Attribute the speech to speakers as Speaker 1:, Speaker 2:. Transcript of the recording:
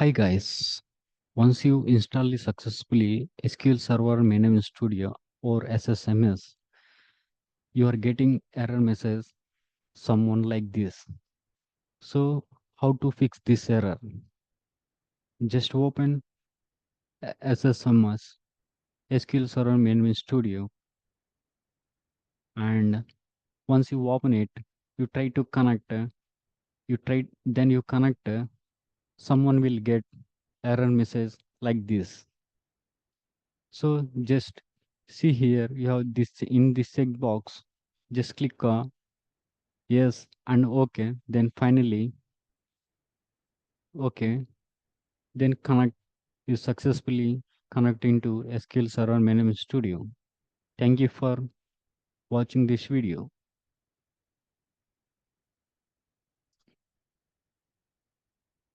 Speaker 1: Hi guys, once you install the successfully SQL Server Management Studio or SSMS, you are getting error message someone like this. So how to fix this error? Just open SSMS SQL Server Management Studio, and once you open it, you try to connect, you connect, someone will get error message like this. So just see here, you have this in this checkbox. Just click yes and okay. Then finally, okay. Then connect. You successfully connect into SQL Server Management Studio. Thank you for watching this video.